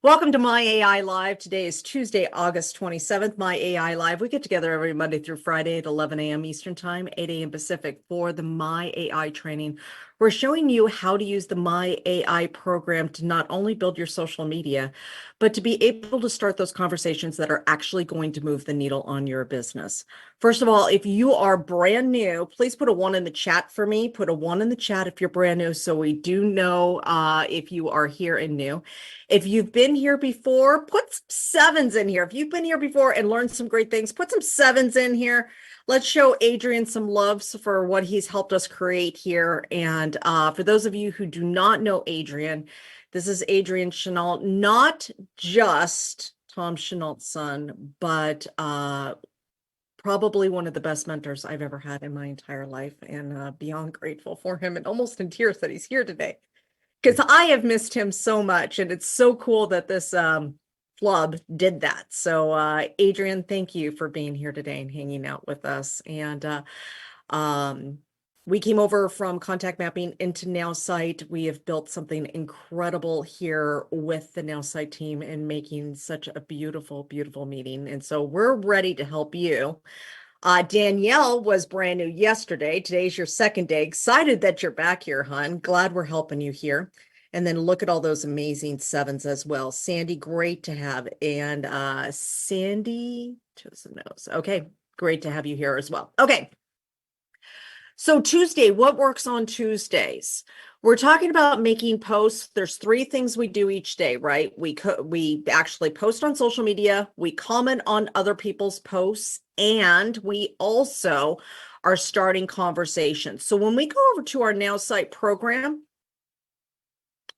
Welcome to My AI Live. Today is Tuesday, August 27th. My AI Live. We get together every Monday through Friday at 11 a.m. Eastern Time, 8 a.m. Pacific for the My AI training. We're showing you how to use the My AI program to not only build your social media, but to be able to start those conversations that are actually going to move the needle on your business. First of all, if you are brand new, please put a 1 in the chat for me. Put a 1 in the chat if you're brand new, so we do know if you are here and new. If you've been here before, put some 7s in here. If you've been here before and learned some great things, put some 7s in here. Let's show Adrian some loves for what he's helped us create here. And for those of you who do not know Adrian, this is Adrian Chenault, not just Tom Chenault's son, but probably one of the best mentors I've ever had in my entire life, and beyond grateful for him and almost in tears that he's here today, because I have missed him so much, and it's so cool that this club did that. So Adrian, thank you for being here today and hanging out with us. And we came over from contact mapping into Nowsite. We have built something incredible here with the Nowsite team and making such a beautiful, beautiful meeting. And so we're ready to help you. Danielle was brand new yesterday. Today's your second day. Excited that you're back here, hon. Glad we're helping you here. And then look at all those amazing 7s as well. Sandy, great to have. And Sandy chose the nose. Okay, great to have you here as well. Okay. So Tuesday, what works on Tuesdays? We're talking about making posts. There's 3 things we do each day, right? We actually post on social media, we comment on other people's posts, and we also are starting conversations. So when we go over to our Nowsite program,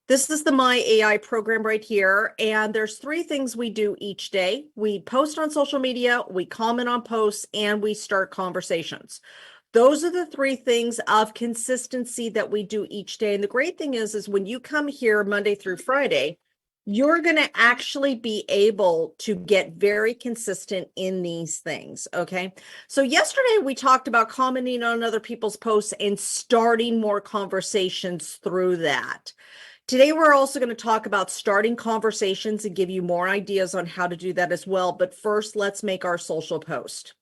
this is the My AI program right here, and there's 3 things we do each day. We post on social media, we comment on posts, and we start conversations. Those are the 3 things of consistency that we do each day. And the great thing is when you come here Monday through Friday, you're going to actually be able to get very consistent in these things. Okay. So yesterday we talked about commenting on other people's posts and starting more conversations through that. Today, we're also going to talk about starting conversations and give you more ideas on how to do that as well. But first, let's make our social post.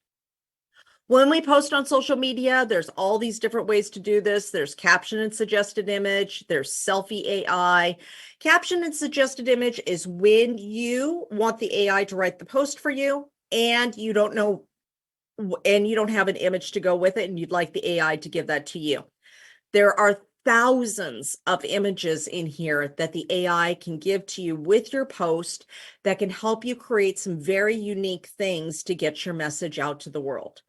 When we post on social media, there's all these different ways to do this. There's caption and suggested image. There's selfie AI. Caption and suggested image is when you want the AI to write the post for you and you don't know, and you don't have an image to go with it, and you'd like the AI to give that to you. There are thousands of images in here that the AI can give to you with your post that can help you create some very unique things to get your message out to the world.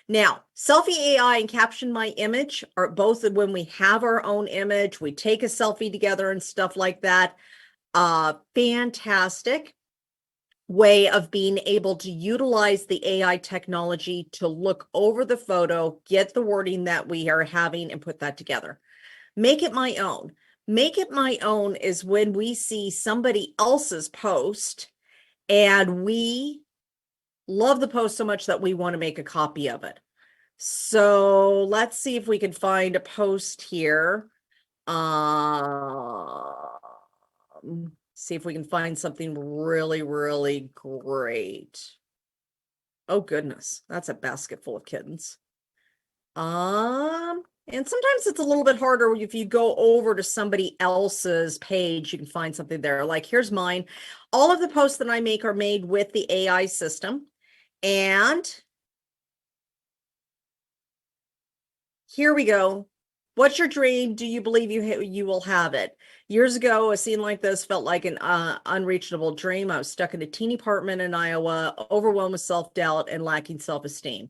Now, selfie AI and caption my image are both when we have our own image, we take a selfie together and stuff like that. Fantastic way of being able to utilize the AI technology to look over the photo, get the wording that we are having, and put that together. Make it my own. Make it my own is when we see somebody else's post and we love the post so much that we want to make a copy of it. So let's see if we can find a post here. See if we can find something really, really great. Oh goodness, that's a basket full of kittens. And sometimes it's a little bit harder if you go over to somebody else's page, you can find something there. Like here's mine. All of the posts that I make are made with the AI system. And here we go. What's your dream? Do you believe you will have it? Years ago, a scene like this felt like an unreachable dream. I was stuck in a teeny apartment in Iowa, overwhelmed with self-doubt and lacking self-esteem.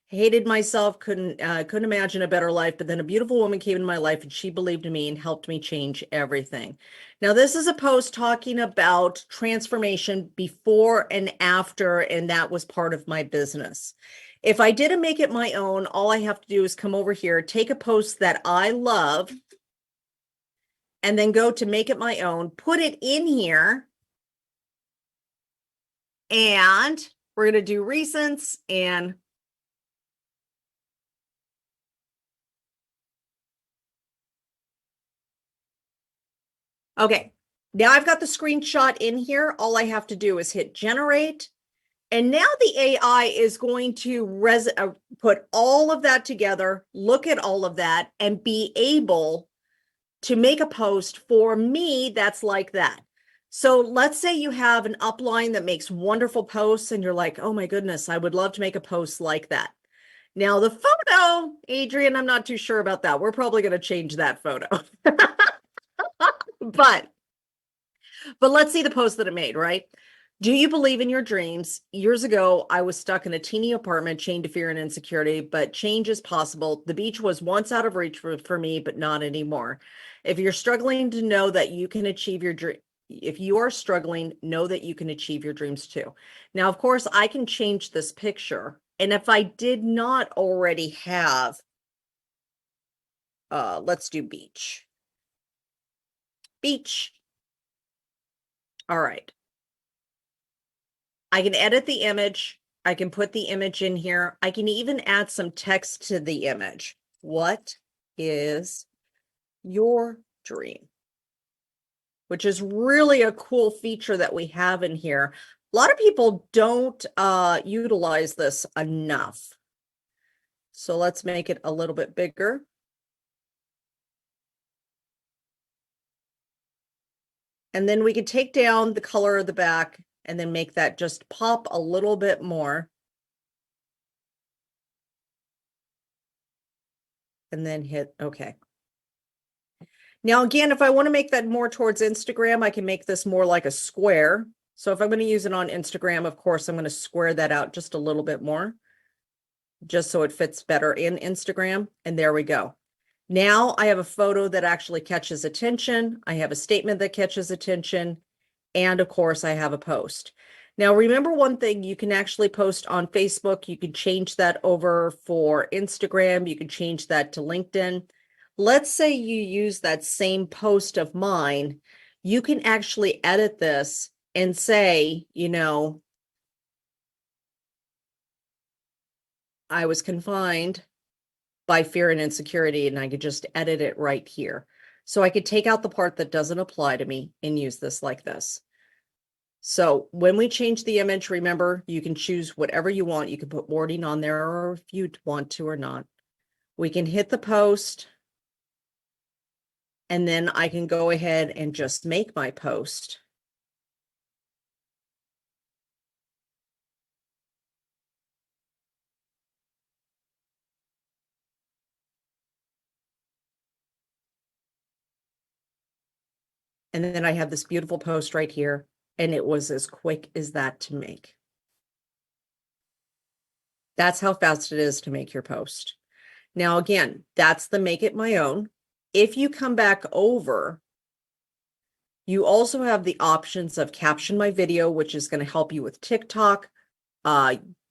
Hated myself, couldn't imagine a better life, but then a beautiful woman came in my life and she believed in me and helped me change everything. Now, this is a post talking about transformation before and after, and that was part of my business. If I didn't make it my own, all I have to do is come over here, take a post that I love, and then go to make it my own, put it in here, and we're going to do recents and okay, Now I've got the screenshot in here. All I have to do is hit generate. And now the AI is going to put all of that together, look at all of that, and be able to make a post for me that's like that. So let's say you have an upline that makes wonderful posts and you're like, oh my goodness, I would love to make a post like that. Now the photo, Adrian, I'm not too sure about that. We're probably going to change that photo. But let's see the post that it made, right? Do you believe in your dreams? Years ago, I was stuck in a teeny apartment, chained to fear and insecurity, but change is possible. The beach was once out of reach for me, but not anymore. If you're struggling to know that you can achieve your dream, if you are struggling, know that you can achieve your dreams too. Now, of course, I can change this picture. And if I did not already have, let's do beach. Beach. All right. I can edit the image. I can put the image in here. I can even add some text to the image. What is your dream? Which is really a cool feature that we have in here. A lot of people don't utilize this enough. So let's make it a little bit bigger. And then we can take down the color of the back and then make that just pop a little bit more. And then hit OK. Now, again, if I want to make that more towards Instagram, I can make this more like a square. So if I'm going to use it on Instagram, of course, I'm going to square that out just a little bit more, just so it fits better in Instagram. And there we go. Now I have a photo that actually catches attention. I have a statement that catches attention. And of course, I have a post. Now, remember one thing, you can actually post on Facebook. You can change that over for Instagram. You can change that to LinkedIn. Let's say you use that same post of mine. You can actually edit this and say, you know, I was confined by fear and insecurity, and I could just edit it right here. So I could take out the part that doesn't apply to me and use this like this. So when we change the image, remember, you can choose whatever you want. You can put wording on there or if you want to or not. We can hit the post. And then I can go ahead and just make my post. And then I have this beautiful post right here. And it was as quick as that to make. That's how fast it is to make your post. Now, again, that's the make it my own. If you come back over, you also have the options of caption my video, which is going to help you with TikTok,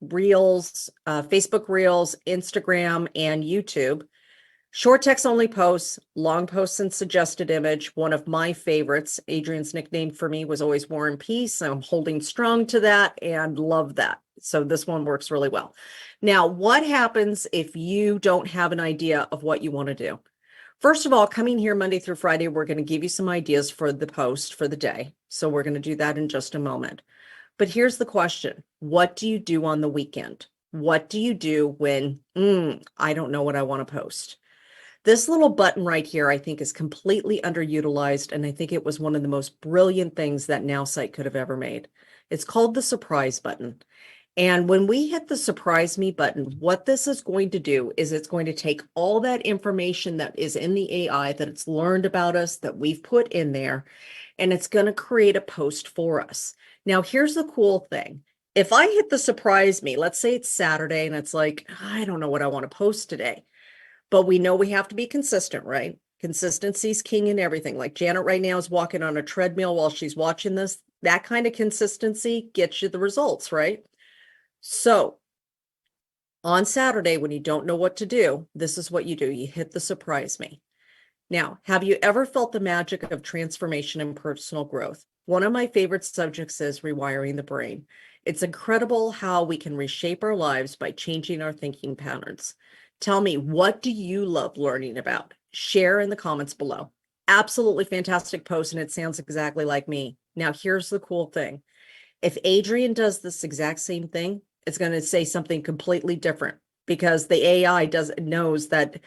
Reels, Facebook Reels, Instagram, and YouTube. Short text only posts, long posts and suggested image. One of my favorites, Adrian's nickname for me was always War and Peace. I'm holding strong to that and love that. So this one works really well. Now, what happens if you don't have an idea of what you want to do? First of all, coming here Monday through Friday, we're going to give you some ideas for the post for the day. So we're going to do that in just a moment. But here's the question. What do you do on the weekend? What do you do when, I don't know what I want to post? This little button right here, I think, is completely underutilized, and I think it was one of the most brilliant things that Nowsite could have ever made. It's called the surprise button. And when we hit the surprise me button, what this is going to do is it's going to take all that information that is in the AI that it's learned about us, that we've put in there, and it's going to create a post for us. Now, here's the cool thing. If I hit the surprise me, let's say it's Saturday and it's like, I don't know what I want to post today. But we know we have to be consistent, right? Consistency is king in everything. Like Janet right now is walking on a treadmill while she's watching this. That kind of consistency gets you the results, right? So on Saturday, when you don't know what to do, this is what you do. You hit the surprise me. Now, have you ever felt the magic of transformation and personal growth? One of my favorite subjects is rewiring the brain. It's incredible how we can reshape our lives by changing our thinking patterns. Tell me, what do you love learning about? Share in the comments below. Absolutely fantastic post, and it sounds exactly like me. Now, here's the cool thing. If Adrian does this exact same thing, it's going to say something completely different because the AI knows that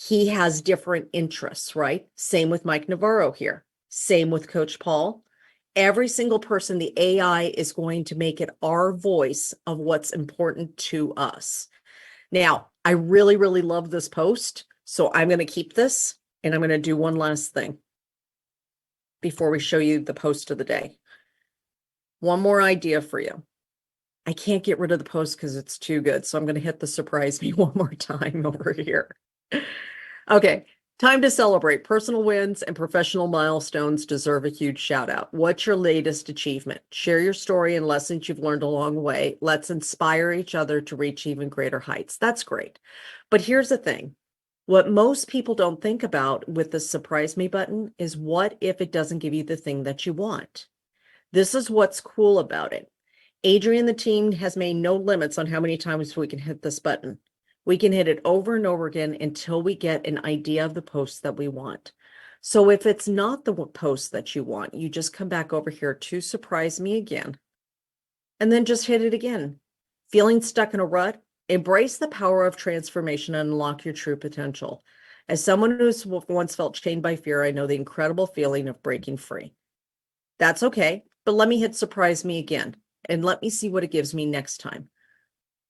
he has different interests, right? Same with Mike Navarro here. Same with Coach Paul. Every single person, the AI is going to make it our voice of what's important to us. Now, I really, really love this post. So I'm going to keep this and I'm going to do one last thing before we show you the post of the day. One more idea for you. I can't get rid of the post because it's too good. So I'm going to hit the surprise me one more time over here. Okay, time to celebrate. Personal wins and professional milestones deserve a huge shout out. What's your latest achievement? Share your story and lessons you've learned along the way. Let's inspire each other to reach even greater heights. That's great. But here's the thing. What most people don't think about with the surprise me button is what if it doesn't give you the thing that you want? This is what's cool about it. Adrian, the team, has made no limits on how many times we can hit this button. We can hit it over and over again until we get an idea of the post that we want. So if it's not the post that you want, you just come back over here to surprise me again, and then just hit it again. Feeling stuck in a rut? Embrace the power of transformation and unlock your true potential. As someone who's once felt chained by fear, I know the incredible feeling of breaking free. That's okay, but let me hit surprise me again, and let me see what it gives me next time.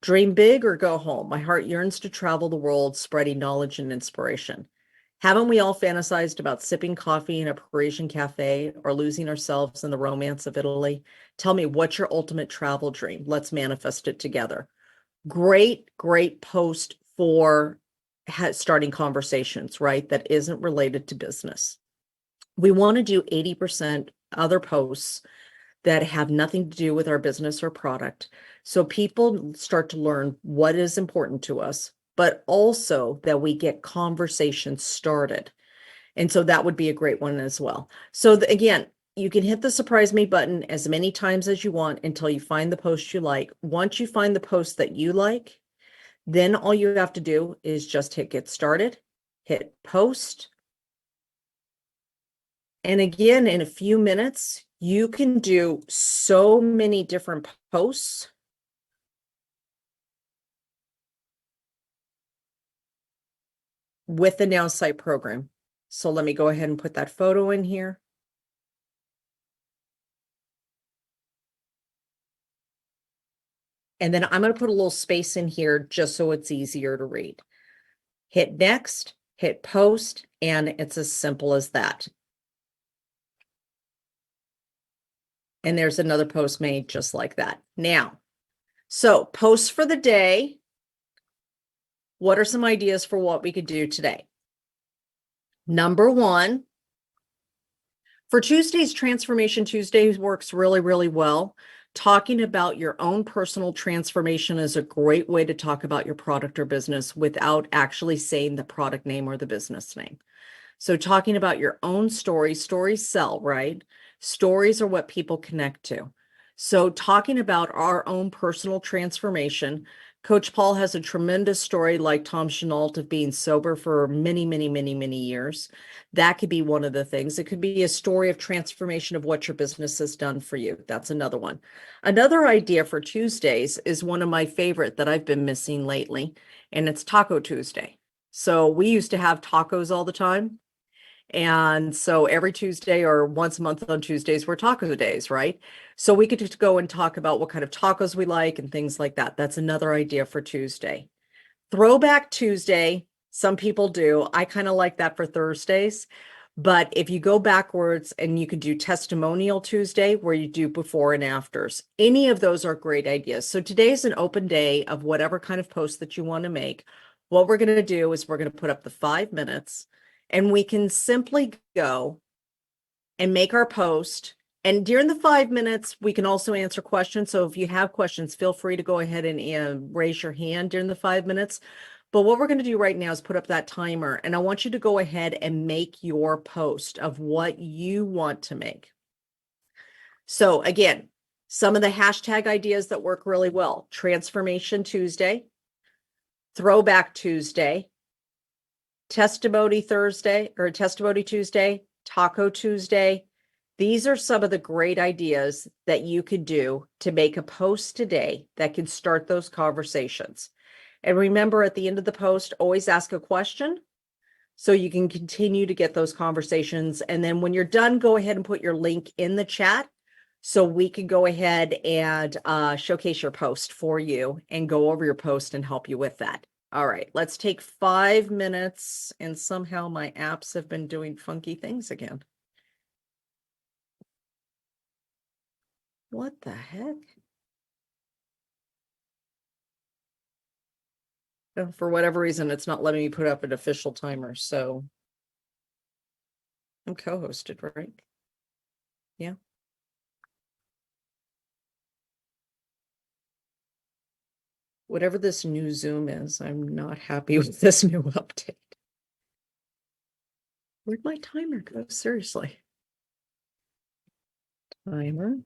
Dream big or go home. My heart yearns to travel the world, spreading knowledge and inspiration. Haven't we all fantasized about sipping coffee in a Parisian cafe or losing ourselves in the romance of Italy? Tell me, what's your ultimate travel dream? Let's manifest it together. Great, great post for starting conversations, right? That isn't related to business. We want to do 80% other posts that have nothing to do with our business or product. So people start to learn what is important to us, but also that we get conversations started. And so that would be a great one as well. So again, you can hit the surprise me button as many times as you want until you find the post you like. Once you find the post that you like, then all you have to do is just hit get started, hit post. And again, in a few minutes, you can do so many different posts. With the Nowsite program. So let me go ahead and put that photo in here. And then I'm going to put a little space in here just so it's easier to read. Hit next, hit post, and it's as simple as that. And there's another post made just like that. Now, so posts for the day. What are some ideas for what we could do today? Number one, for Tuesday's Transformation Tuesday works really, really well. Talking about your own personal transformation is a great way to talk about your product or business without actually saying the product name or the business name. So talking about your own stories sell, right? Stories are what people connect to. So talking about our own personal transformation, Coach Paul has a tremendous story like Tom Chenault of being sober for many, many, many, many years. That could be one of the things. It could be a story of transformation of what your business has done for you. That's another one. Another idea for Tuesdays is one of my favorite that I've been missing lately, and it's Taco Tuesday. So we used to have tacos all the time. And so every Tuesday or once a month on Tuesdays were taco days, right? So we could just go and talk about what kind of tacos we like and things like that. That's another idea for Tuesday. Throwback Tuesday, some people do. I kind of like that for Thursdays. But if you go backwards and you could do Testimonial Tuesday where you do before and afters, any of those are great ideas. So today's an open day of whatever kind of post that you want to make. What we're going to do is we're going to put up the 5 minutes and we can simply go and make our post. And during the 5 minutes, we can also answer questions. So if you have questions, feel free to go ahead and raise your hand during the 5 minutes. But what we're going to do right now is put up that timer. And I want you to go ahead and make your post of what you want to make. So again, some of the hashtag ideas that work really well: Transformation Tuesday, Throwback Tuesday, Testimony Thursday or Testimony Tuesday, Taco Tuesday. These are some of the great ideas that you could do to make a post today that can start those conversations. And remember, at the end of the post, always ask a question so you can continue to get those conversations. And then when you're done, go ahead and put your link in the chat so we can go ahead and showcase your post for you and go over your post and help you with that. All right, let's take 5 minutes. And somehow my apps have been doing funky things again. What the heck? And for whatever reason, it's not letting me put up an official timer. So I'm co-hosted, right? Yeah. Whatever this new Zoom is, I'm not happy with this new update. Where'd my timer go? Seriously. Timer.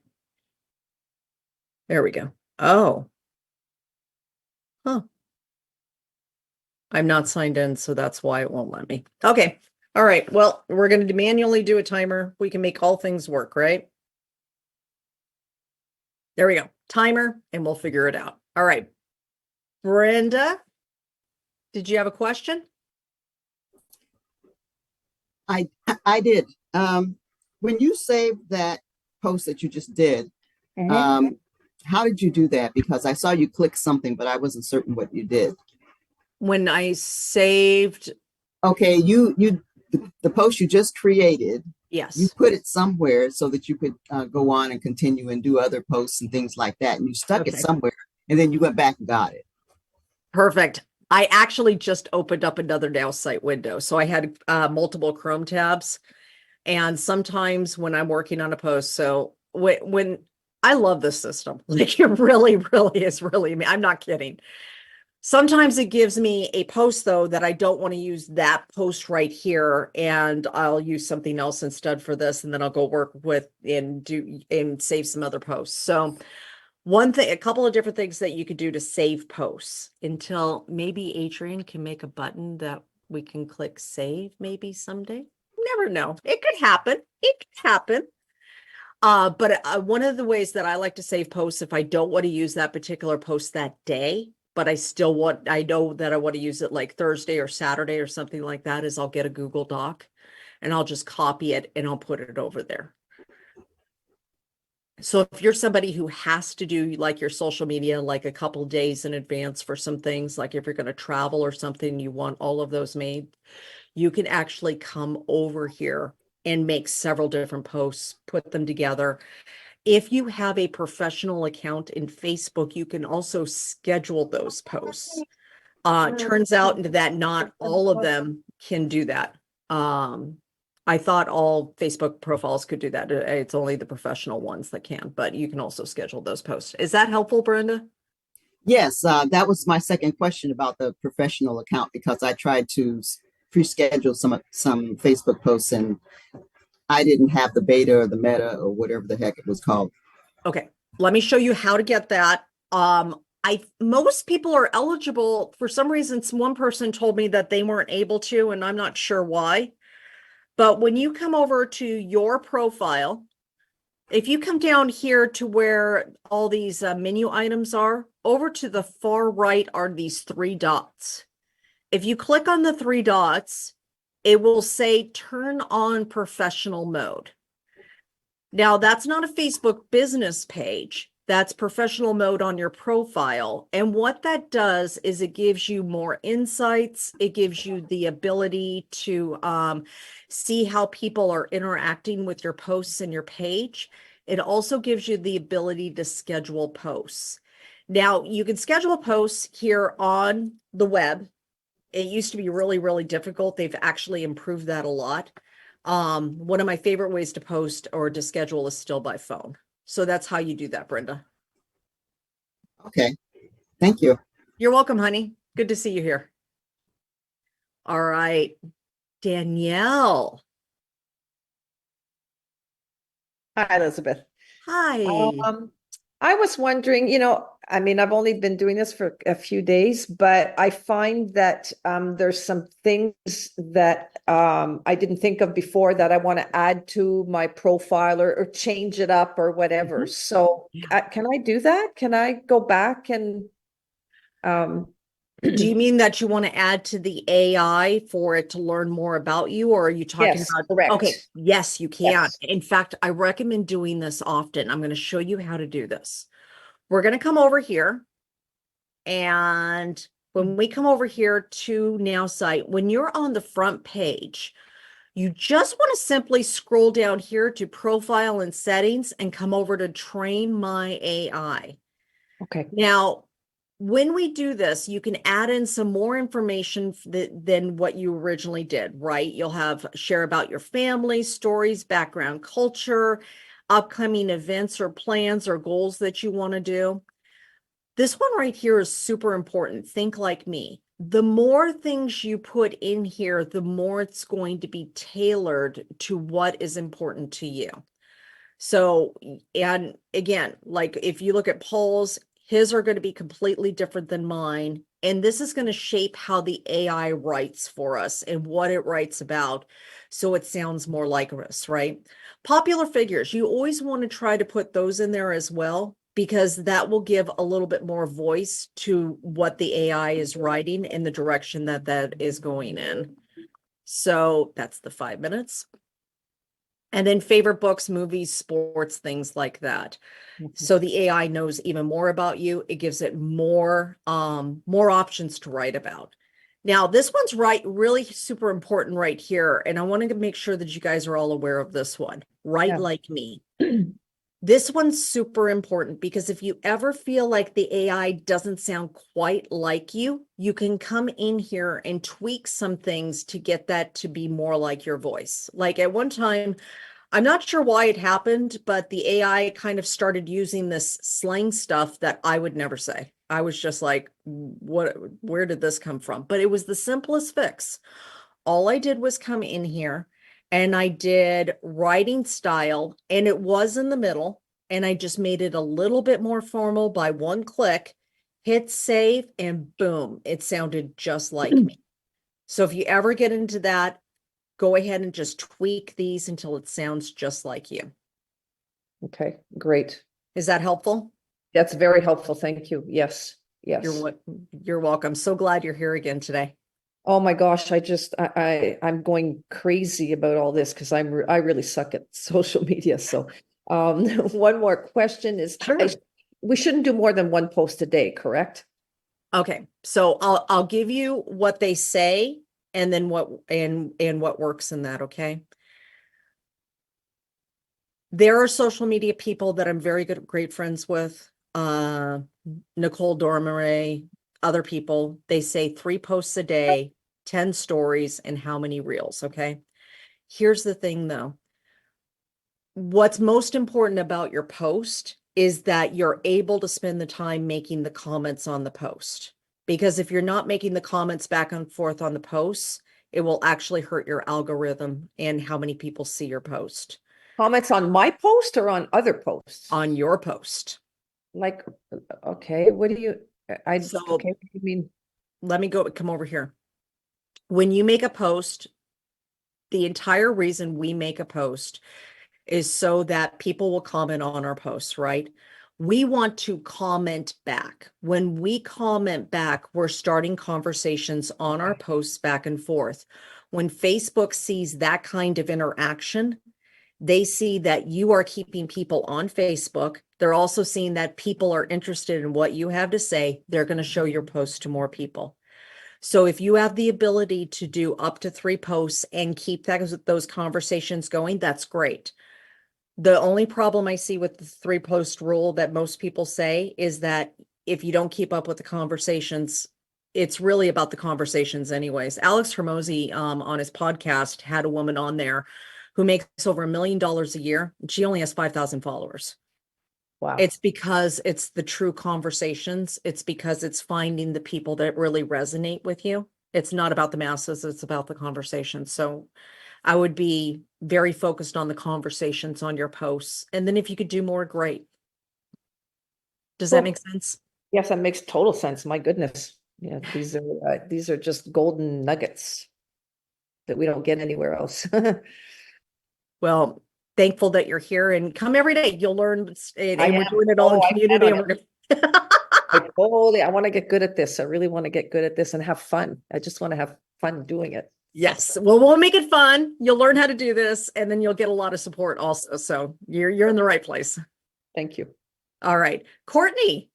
There we go. Oh. Huh. I'm not signed in, so that's why it won't let me. Okay. All right. Well, we're going to manually do a timer. We can make all things work, right? There we go. Timer, and we'll figure it out. All right. Brenda, did you have a question? I did. When you saved that post that you just did, how did you do that? Because I saw you click something, but I wasn't certain what you did. When I saved, Okay, the post you just created, you yes. put it somewhere so that you could go on and continue and do other posts and things like that. And you stuck it Okay. somewhere, and then you went back and got it. Perfect. I actually just opened up another Nowsite window. So I had multiple Chrome tabs. And sometimes when I'm working on a post, so when I love this system, like it really, really is really, I'm not kidding. Sometimes it gives me a post though that I don't want to use that post right here, and I'll use something else instead for this, and then I'll go work with and do and save some other posts. So one thing, a couple of different things that you could do to save posts until maybe Adrian can make a button that we can click save maybe someday. Never know. It could happen. It could happen. But one of the ways that I like to save posts, if I don't want to use that particular post that day, but I know that I want to use it like Thursday or Saturday or something like that, is I'll get a Google Doc and I'll just copy it and I'll put it over there. So if you're somebody who has to do like your social media, like a couple days in advance for some things, like if you're going to travel or something, you want all of those made, you can actually come over here and make several different posts, put them together. If you have a professional account in Facebook, you can also schedule those posts. Turns out that not all of them can do that. I thought all Facebook profiles could do that. It's only the professional ones that can, but you can also schedule those posts. Is that helpful, Brenda? Yes, that was my second question about the professional account, because I tried to pre-schedule some Facebook posts and I didn't have the beta or the meta or whatever the heck it was called. Okay, let me show you how to get that. Most people are eligible. For some reason, one person told me that they weren't able to, and I'm not sure why. But when you come over to your profile, if you come down here to where all these menu items are, over to the far right are these 3 dots. If you click on the 3 dots, it will say turn on professional mode. Now, that's not a Facebook business page. That's professional mode on your profile. And what that does is it gives you more insights. It gives you the ability to see how people are interacting with your posts and your page. It also gives you the ability to schedule posts. Now, you can schedule posts here on the web. It used to be really, really difficult. They've actually improved that a lot. One of my favorite ways to post or to schedule is still by phone. So that's how you do that, Brenda. Okay, thank you. You're welcome, honey. Good to see you here. All right, Danielle. Hi, Elizabeth. Hi. I was wondering, I mean, I've only been doing this for a few days, but I find that there's some things that I didn't think of before that I want to add to my profile or change it up or whatever. Mhm. So Yeah. can I do that? Can I go back and um, Do you mean that you want to add to the AI for it to learn more about you, or are you talking yes, about, okay, correct. yes, you can. Yes. In fact, I recommend doing this often. I'm going to show you how to do this. We're going to come over here, and when we come over here to Nowsite, when you're on the front page, you just want to simply scroll down here to profile and settings and come over to train my AI. Okay. Now, when we do this, you can add in some more information than what you originally did, right? You'll have share about your family, stories, background, culture, upcoming events or plans or goals that you want to do. This one right here is super important. Think like me. The more things you put in here, the more it's going to be tailored to what is important to you. So, and again, like if you look at Paul's, his are going to be completely different than mine. And this is going to shape how the AI writes for us and what it writes about. So it sounds more like us, right? Popular figures, you always want to try to put those in there as well, because that will give a little bit more voice to what the AI is writing and the direction that that is going in. So that's the 5 minutes. And then favorite books, movies, sports, things like that. Mhm. So the AI knows even more about you. It gives it more options to write about. Now, this one's really super important right here. And I want to make sure that you guys are all aware of this one. Write Yeah. like me. This one's super important because if you ever feel like the AI doesn't sound quite like you can come in here and tweak some things to get that to be more like your voice. Like at one time, I'm not sure why it happened, but the AI kind of started using this slang stuff that I would never say. I was just like, where did this come from? But it was the simplest fix. All I did was come in here and I did writing style, and it was in the middle, and I just made it a little bit more formal by one click, hit save, and boom, it sounded just like me. So if you ever get into that, go ahead and just tweak these until it sounds just like you. Okay, great. Is that helpful? That's very helpful. Thank you. Yes. You're Yes. what you're welcome. So glad you're here again today. Oh my gosh, I'm going crazy about all this because I really suck at social media. So one more question is Sure. we shouldn't do more than one post a day, correct? Okay. So I'll give you what they say and then what works in that, okay? There are social media people that I'm very great friends with. Nicole Dormeray, other people, they say 3 posts a day, 10 stories, and how many reels, okay? Here's the thing though. What's most important about your post is that you're able to spend the time making the comments on the post. Because if you're not making the comments back and forth on the posts, it will actually hurt your algorithm and how many people see your post Comments on my post or on other posts? on your post. Like, okay, what do you, So okay, what do you mean? let me come over here. When you make a post, the entire reason we make a post is so that people will comment on our posts, right? We want to comment back. When we comment back, we're starting conversations on our posts back and forth. When Facebook sees that kind of interaction, they see that you are keeping people on Facebook. They're also seeing that people are interested in what you have to say. They're going to show your posts to more people. So if you have the ability to do up to 3 posts and keep those conversations going, that's great. The only problem I see with the 3 post rule that most people say is that if you don't keep up with the conversations, it's really about the conversations anyways. Alex Hermosi on his podcast had a woman on there who makes over $1 million a year, and she only has 5,000 followers. Wow. It's because it's the true conversations. It's because it's finding the people that really resonate with you. It's not about the masses, it's about the conversation. So I would be very focused on the conversations on your posts. And then if you could do more, great. Does that Cool. make sense? Yes, that makes total sense. My goodness. Yeah, these are just golden nuggets that we don't get anywhere else. Well, thankful that you're here and come every day. You'll learn, and I we're am. doing it all in Oh, I plan community. on And it. we're gonna I want to get good at this. I really want to get good at this and have fun. I just want to have fun doing it. Yes. Well, we'll make it fun. You'll learn how to do this, and then you'll get a lot of support also. So you're in the right place. Thank you. All right. Courtney,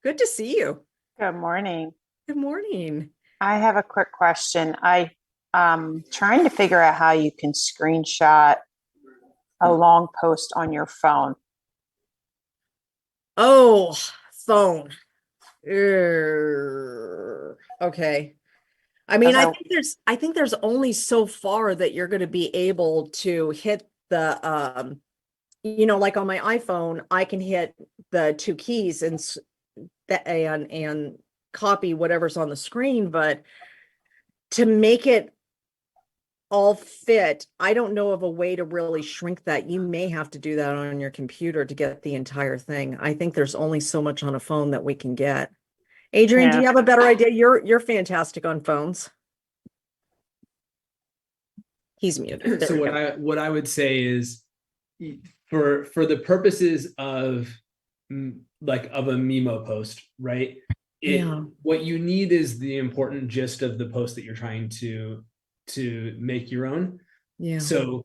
good to see you. Good morning. Good morning. I have a quick question. Trying to figure out how you can screenshot a long post on your phone. Oh, phone. Okay. I mean, I think there's only so far that you're going to be able to hit the like on my iPhone, I can hit the two keys and copy whatever's on the screen, but to make it all fit, I don't know of a way to really shrink that. You may have to do that on your computer to get the entire thing. I think there's only so much on a phone that we can get. Adrian, do you have a better idea? You're fantastic on phones. He's muted. There So we go. what I would say is for the purposes of of a Mimo post, right? Yeah. What you need is the important gist of the post that you're trying to make your own. Yeah. So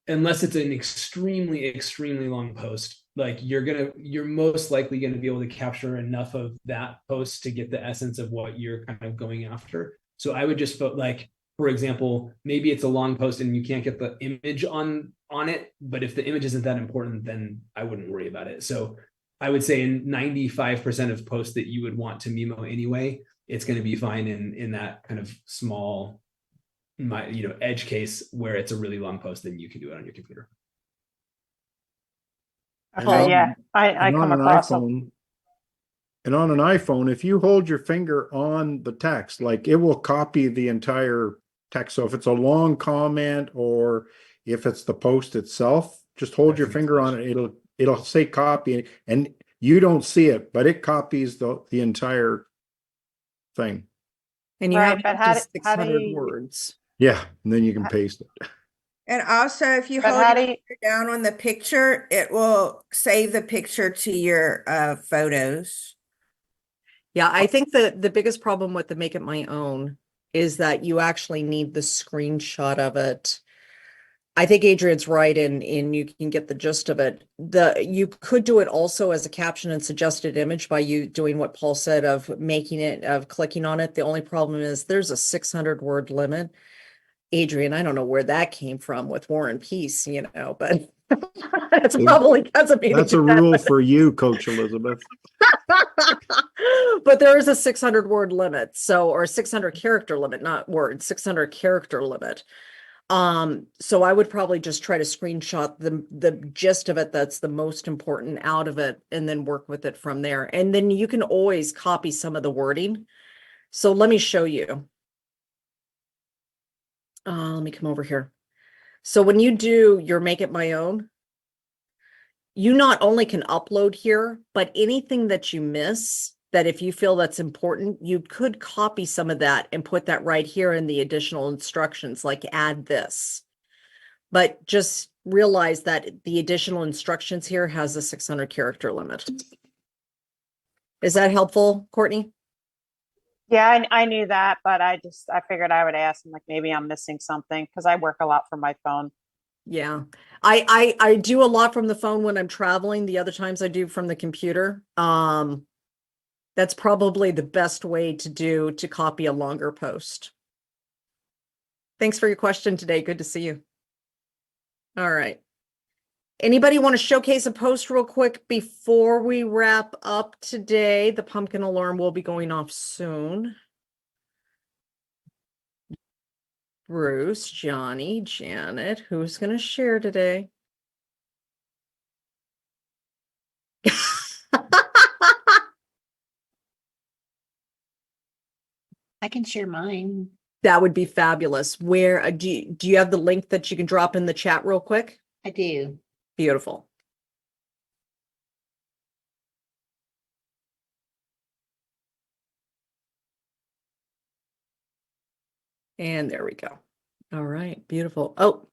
unless it's an extremely, extremely long post, like you're most likely going to be able to capture enough of that post to get the essence of what you're kind of going after. So I would just for example, maybe it's a long post and you can't get the image on it, but if the image isn't that important, then I wouldn't worry about it. So I would say in 95% of posts that you would want to Mimo anyway, it's going to be fine in that kind of small, edge case where it's a really long post, then you can do it on your computer. Okay, yeah, I come across them. And on an iPhone, if you hold your finger on the text, like it will copy the entire text. So if it's a long comment or if it's the post itself, just hold your finger on it. It'll say copy and you don't see it, but it copies the entire thing. And you Right, have but up how to do- how 600 do you- words. Yeah, and then you can paste it. And also, if you But hold how your do you- finger down on the picture, it will save the picture to your photos. Yeah, I think the biggest problem with the Make It My Own is that you actually need the screenshot of it. I think Adrian's right, and you can get the gist of it. You could do it also as a caption and suggested image by you doing what Paul said of clicking on it. The only problem is there's a 600 word limit. Adrian, I don't know where that came from with War and Peace, but it's probably because of me. That's a rule for you, Coach Elizabeth. But there is a 600 word limit, or a 600 character limit, not word, 600 character limit. So I would probably just try to screenshot the gist of it that's the most important out of it and then work with it from there. And then you can always copy some of the wording. So let me show you. Let me come over here. So when you do your Make It My Own, you not only can upload here, but anything that you miss, that if you feel that's important, you could copy some of that and put that right here in the additional instructions, like add this. But just realize that the additional instructions here has a 600 character limit. Is that helpful, Courtney? Yeah, I knew that, but I figured I would ask. I'm like, maybe I'm missing something because I work a lot from my phone. Yeah, I do a lot from the phone when I'm traveling. The other times I do from the computer. That's probably the best way to copy a longer post. Thanks for your question today. Good to see you. All right. Anybody want to showcase a post real quick before we wrap up today? The pumpkin alarm will be going off soon. Bruce, Johnny, Janet, who's going to share today? I can share mine. That would be fabulous. Where do you have the link that you can drop in the chat real quick? I do. Beautiful. And there we go. All right, beautiful. Oh,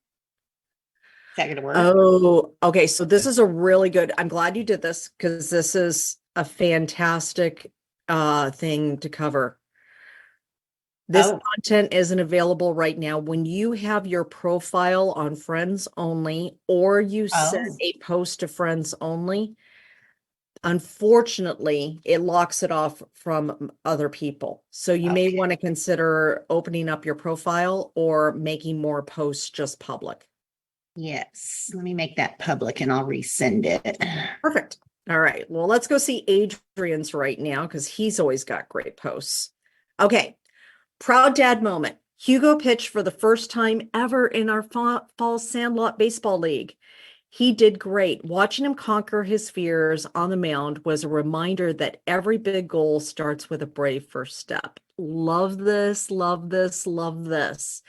Is that gonna work? oh, okay. So this is a really good, I'm glad you did this because this is a fantastic thing to cover. This Oh. content isn't available right now. When you have your profile on friends only, or you send Oh. a post to friends only, unfortunately, it locks it off from other people. So you may Okay. want to consider opening up your profile or making more posts just public. Yes. Let me make that public and I'll resend it. Perfect. All right. Well, let's go see Adrian's right now because he's always got great posts. Okay. Proud dad moment. Hugo pitched for the first time ever in our fall Sandlot Baseball League. He did great. Watching him conquer his fears on the mound was a reminder that every big goal starts with a brave first step. Love this, love this, love this.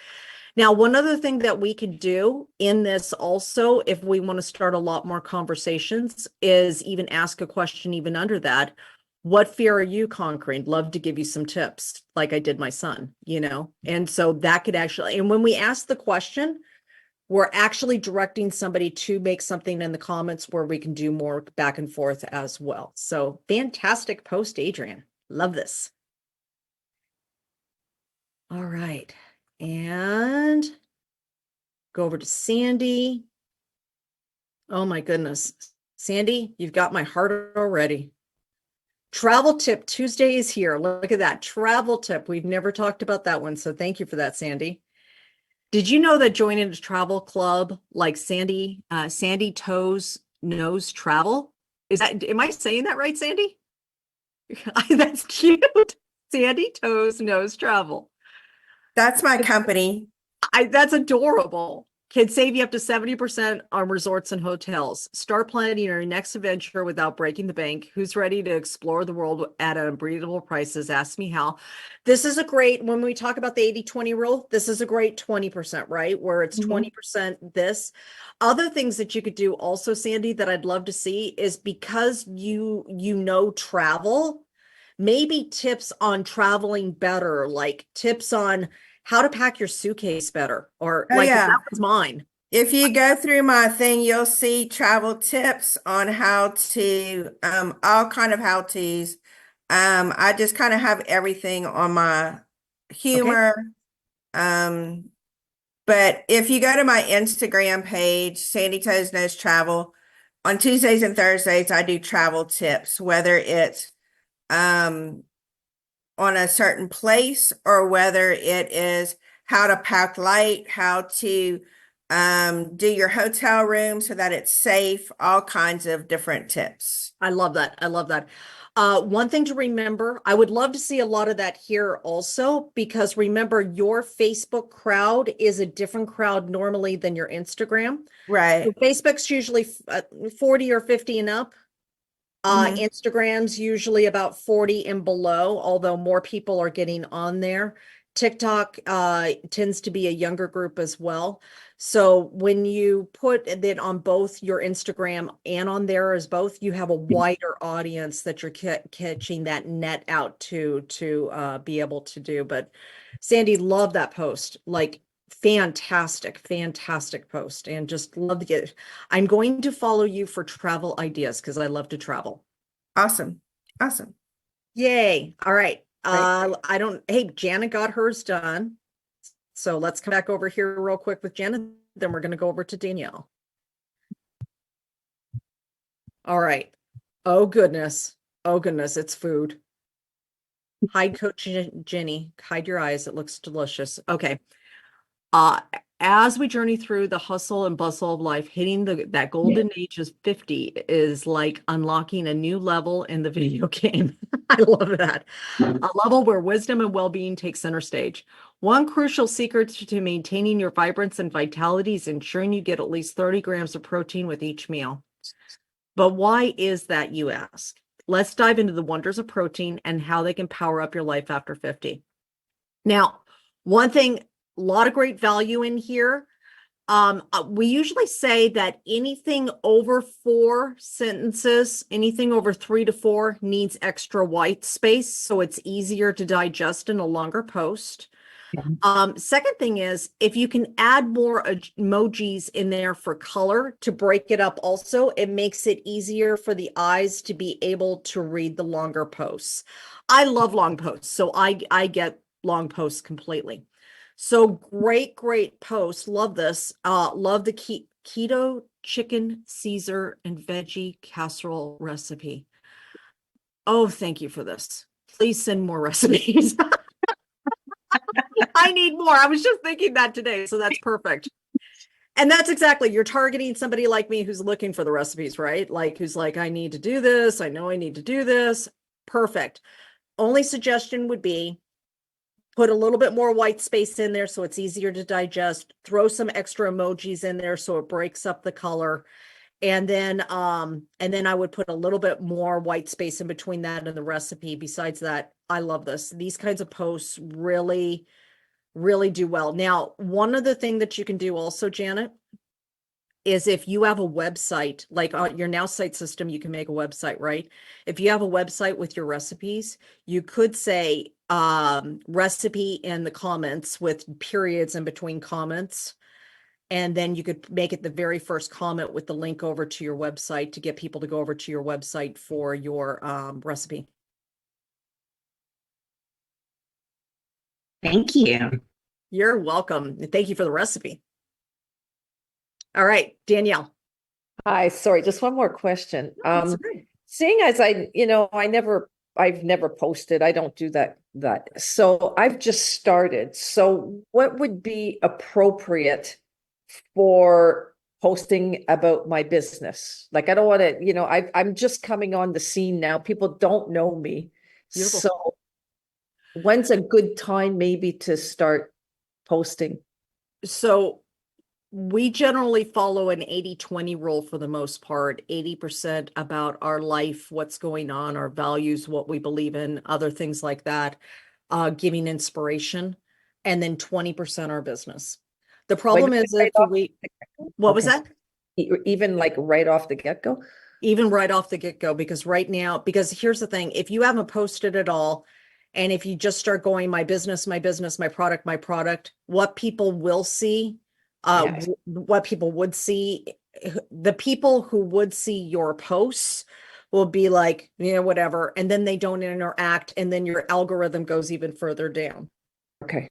Now, one other thing that we could do in this also, if we want to start a lot more conversations, is even ask a question even under that. What fear are you conquering? Love to give you some tips, like I did my son, you know? And so that could actually, and when we ask the question, we're actually directing somebody to make something in the comments where we can do more back and forth as well. So fantastic post, Adrian. Love this. All right. And go over to Sandy. Oh my goodness. Sandy, you've got my heart already. Travel tip Tuesday is here. Look at that travel tip. We've never talked about that one. So thank you for that, Sandy. Did you know that joining a travel club like Sandy Toes Knows Travel? Is that, am I saying that right, Sandy? That's cute. Sandy Toes Knows Travel. That's my company. That's adorable. Can save you up to 70% on resorts and hotels. Start planning your next adventure without breaking the bank. Who's ready to explore the world at unbeatable prices? Ask me how. This is a great, when we talk about the 80-20 rule, this is a great 20%, right? Where it's 20% this. Other things that you could do also, Sandy, that I'd love to see is because you know travel, maybe tips on traveling better, like tips on how to pack your suitcase better, or Oh, like yeah. that was mine. If you go through my thing, you'll see travel tips on how to, all kind of how-tos. I just kind of have everything on my humor. But if you go to my Instagram page, Sandy Toes Knows Travel, on Tuesdays and Thursdays, I do travel tips, whether it's on a certain place or whether it is how to pack light, how to do your hotel room so that it's safe, all kinds of different tips. I love that. I love that. One thing to remember, I would love to see a lot of that here also, because remember, your Facebook crowd is a different crowd normally than your Instagram. Right. So Facebook's usually 40 or 50 and up. Instagram's usually about 40 and below, although more people are getting on there. TikTok tends to be a younger group as well. So when you put it on both your Instagram and on there as both, you have a wider audience that you're catching that net out to be able to do. But Sandy, love that post. Like fantastic, fantastic post, and just love to get. I'm going to follow you for travel ideas because I love to travel. Awesome. Awesome. Yay. All right. Great. I don't, hey, Janet got hers done. So let's come back over here real quick with Janet. Then we're going to go over to Danielle. All right. Oh, goodness. Oh, goodness. It's food. Hide Coach Jenny. Hide your eyes. It looks delicious. Okay. As we journey through the hustle and bustle of life, hitting that golden age of 50 is like unlocking a new level in the video game. I love that. A level where wisdom and well-being take center stage. One crucial secret to maintaining your vibrance and vitality is ensuring you get at least 30 grams of protein with each meal. But why is that, you ask? Let's dive into the wonders of protein and how they can power up your life after 50. Now, one thing, a lot of great value in here. We usually say that anything over 4 sentences, anything over 3 to 4 needs extra white space, so it's easier to digest in a longer post. Second thing is, if you can add more emojis in there for color to break it up also, it makes it easier for the eyes to be able to read the longer posts. I love long posts, so I get long posts completely. So great post. Love this. Love the keto chicken Caesar and veggie casserole recipe. Oh, thank you for this. Please send more recipes. I need more. I was just thinking that today, so that's perfect. And that's exactly, you're targeting somebody like me who's looking for the recipes, right? Like who's like, I need to do this. I know I need to do this. Perfect. Only suggestion would be put a little bit more white space in there so it's easier to digest. Throw some extra emojis in there so it breaks up the color. And then I would put a little bit more white space in between that and the recipe. Besides that, I love this. These kinds of posts really do well. Now, one other thing that you can do also, Janet, is if you have a website, like on your Nowsite system, you can make a website, right? If you have a website with your recipes, you could say recipe in the comments with periods in between comments. And then you could make it the very first comment with the link over to your website to get people to go over to your website for your recipe. Thank you. You're welcome. Thank you for the recipe. All right, Danielle. Hi, sorry, just one more question. That's okay. Seeing as I've never posted, I don't do that. So I've just started. So what would be appropriate for posting about my business? Like, I don't want to, I'm just coming on the scene now. People don't know me. Beautiful. So when's a good time maybe to start posting? So we generally follow an 80-20 rule for the most part. 80% about our life, what's going on, our values, what we believe in, other things like that, giving inspiration, and then 20% our business. The problem Like, is if what was that? Even like right off the get-go? Even right off the get-go, because right now, because here's the thing, if you haven't posted at all, and if you just start going, my business, my product, what people will see, Yes. what people would see, the people who would see your posts will be like, whatever, and then they don't interact, and then your algorithm goes even further down. Okay.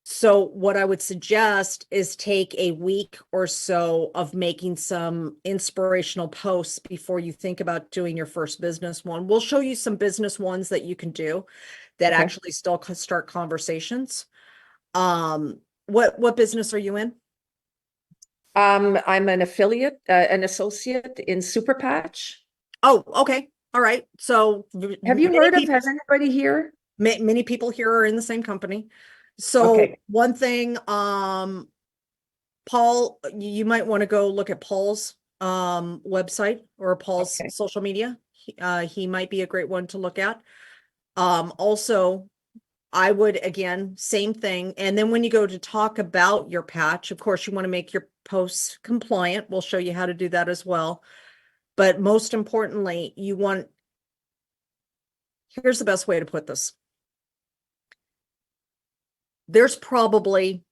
So what I would suggest is take a week or so of making some inspirational posts before you think about doing your first business one. We'll show you some business ones that you can do that Okay. actually still start conversations. What business are you in? I'm an affiliate, an associate in Super Patch. Oh, okay. All right. So Have you heard of, has anybody here? Many people here are in the same company. So Okay. one thing, Paul, you might want to go look at Paul's website or Paul's Okay. social media. He might be a great one to look at. Also, I would, again, same thing. And then when you go to talk about your patch, of course, you want to make your posts compliant. We'll show you how to do that as well. But most importantly, here's the best way to put this. There's probably,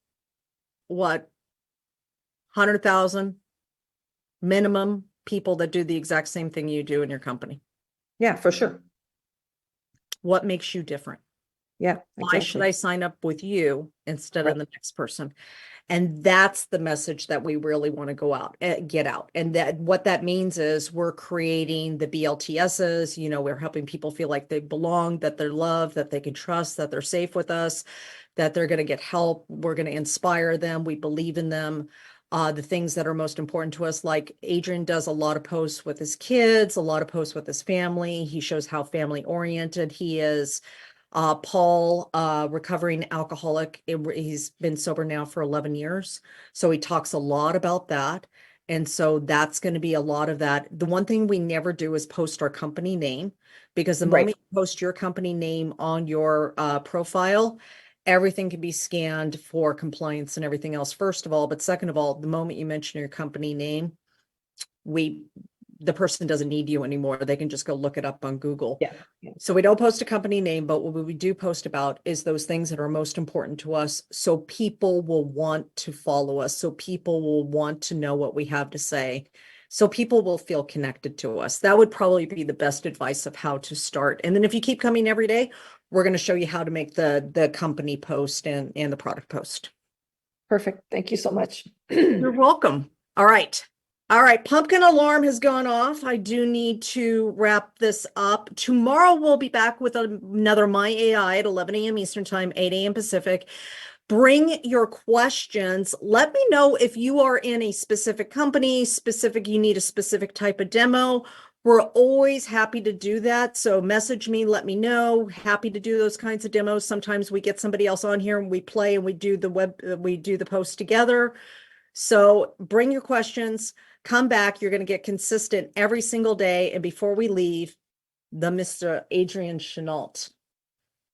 100,000 minimum people that do the exact same thing you do in your company. Yeah, for sure. What makes you different? Yeah. Why should I sign up with you instead of Right. the next person? And that's the message that we really want to go out and get out. And that what that means is we're creating the BLTSs, we're helping people feel like they belong, that they're loved, that they can trust, that they're safe with us, that they're going to get help. We're going to inspire them. We believe in them. The things that are most important to us, like Adrian does a lot of posts with his kids, a lot of posts with his family. He shows how family oriented he is. Paul, recovering alcoholic. He's been sober now for 11 years. So he talks a lot about that. And so that's going to be a lot of that. The one thing we never do is post our company name, because the Right. moment you post your company name on your profile, everything can be scanned for compliance and everything else, first of all. But second of all, the moment you mention your company name, we the person doesn't need you anymore. They can just go look it up on Google. Yeah, yeah. So we don't post a company name, but what we do post about is those things that are most important to us. So people will want to follow us. So people will want to know what we have to say. So people will feel connected to us. That would probably be the best advice of how to start. And then if you keep coming every day, we're going to show you how to make the company post and the product post. Perfect. Thank you so much. You're welcome. All right. All right. Pumpkin alarm has gone off. I do need to wrap this up. Tomorrow we'll be back with another My AI at 11 a.m. Eastern Time, 8 a.m. Pacific. Bring your questions. Let me know if you are in a specific company, you need a specific type of demo. We're always happy to do that. So message me, let me know. Happy to do those kinds of demos. Sometimes we get somebody else on here and we play and we do the post together. So bring your questions, come back. You're going to get consistent every single day. And before we leave, the Mr. Adrian Chenault.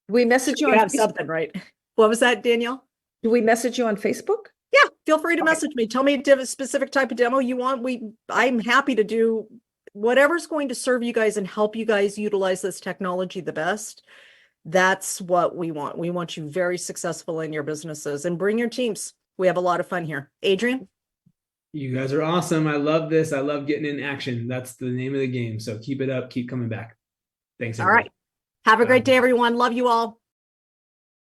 We message you You on have Facebook. something, right? What was that, Danielle? Do we message you on Facebook? Yeah, feel free to Okay. message me. Tell me a specific type of demo you want. I'm happy to do whatever's going to serve you guys and help you guys utilize this technology the best. That's what we want. We want you very successful in your businesses, and bring your teams. We have a lot of fun here. Adrian? You guys are awesome. I love this. I love getting in action. That's the name of the game. So keep it up. Keep coming back. Thanks, All everybody. right. Have a Bye. great day, everyone. Love you all.